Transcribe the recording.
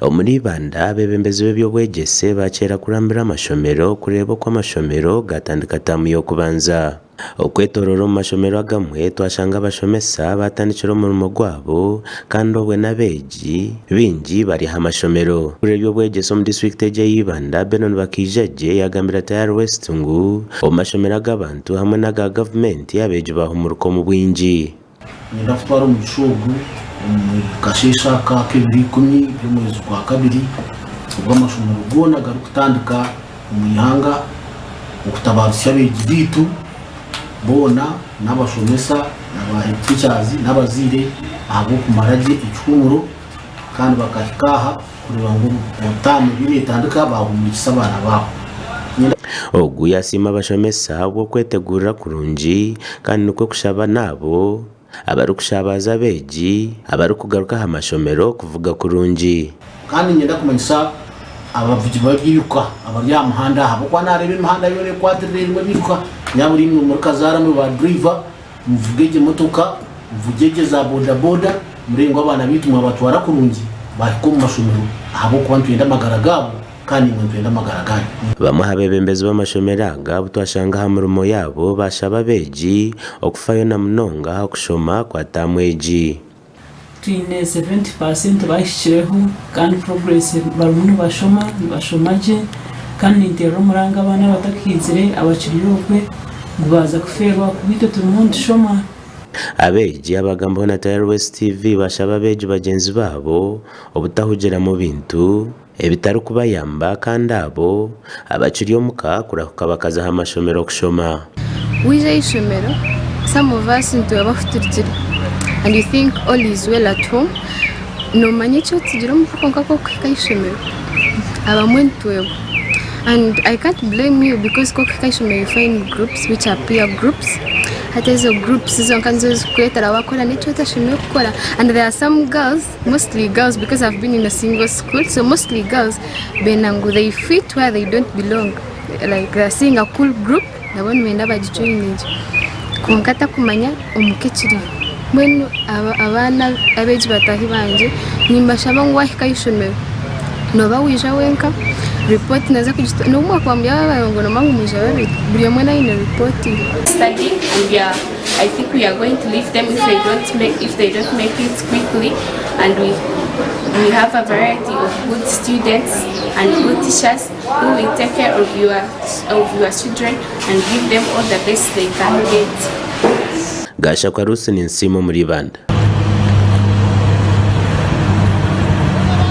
Omuri Banda abebembezi b'ebyobwegyese bakyera kurambira amashomero kureba uko amashomero gatandika tamu y'okubanza. Okwetorora omu mashomero agamwe twashanga abashomesa batandikira omurimo gwabo kandi obwe n'abeegi bingi bari ha mashomero. Kuri ebyobwegyese omu disitulikiti egi y'Ibanda Benon Bakijaje yagambira Tayari West ngu omu mashomero ag'abantu hamwe n'aga gavumenti abeegi bahumuruka omu bwingi. Ngenda kutwara omu Kishugu omu kasheeshe ka 2010 y'omwezi gwa kabiri ubwo amashomero goona gari kutandika omu ihanga okutabarusa abeegi biitu boona n'abashomesa n'aba-teachers n'abazaire ahabw'okumaragye ekihumuro kandi bakahikaha kureba ngu entamu biretandika bahumurikisa abaana baabo. Ogu yasiima abashomesa bw'okwetegurira kurungi kandi nikwo kushaba nabo abarikushaabaza abeegi abarikugaruka aha mashomero kuvuga kurungi. Kandi ngenda kumanyisa abavugi b'eby'ebiruka abari aha muhanda ahabw'okuba nareeba emihanda yoona ekwatirire erimu ebiruka nyaburi muri kazaramwe ba driver muvuge egi motoka muvuge egi za bodaboda murengo abaana biitu mwabatwara kurungi bahika omu mashomero ahabw'okuba ntwenda amagara gaabo kandi mwe ntwenda amagara ganyu. Bamwe abebembezi b'amashomero aga butwashanga aha mirimo yaabo bashaba abeegi okufayo na munonga aha kushoma kwa taamu egi. Twine 70% bahishikireho kandi progress barimu nibashoma gye kandi ninteerera omuranga abaana batakihizire abakiri okwe ngu baza kufeerwa kubiito turimu nitushoma. Abeegi abagambaho na Tayari West TV bashaba abeegi bagyenzi baabo obutahugira mu bintu ebitarikubayamba kandi abo abakiri omuka kurahuka bakaza aha mashomero kushoma. Wija ishomero some of us ntwe bafuturikire and you think all is well at home nomanya ekyo tugira omukonka k'okuhika ishomero abamwe ntwewe. And I can't blame you because k'okuhika ishomero you find groups which are peer groups. Hata hizo groups zonka nizo zikuletera wakora n'ekyo otashemereire kukora. And there are some girls, mostly girls because I've been in a single school, so mostly girls benangu they fit where they don't belong, like they're seeing a cool group nabo nibenda bagijoininge konka takumanya omuka ekiri mbwenu abaana abeegi batahi banje nimbashaba ngu wahika ishomero noba wija wenka report naza kugitwara n'omwe akwambya abarongo nomangu mwija babiri buri omwe naine report studying and I think we are going to leave them if they don't make it quickly, and we have a variety of good students and good teachers who will take care of your children and give them all the best they can get. Gasha kwa Rusi ni Nsimo muri Banda.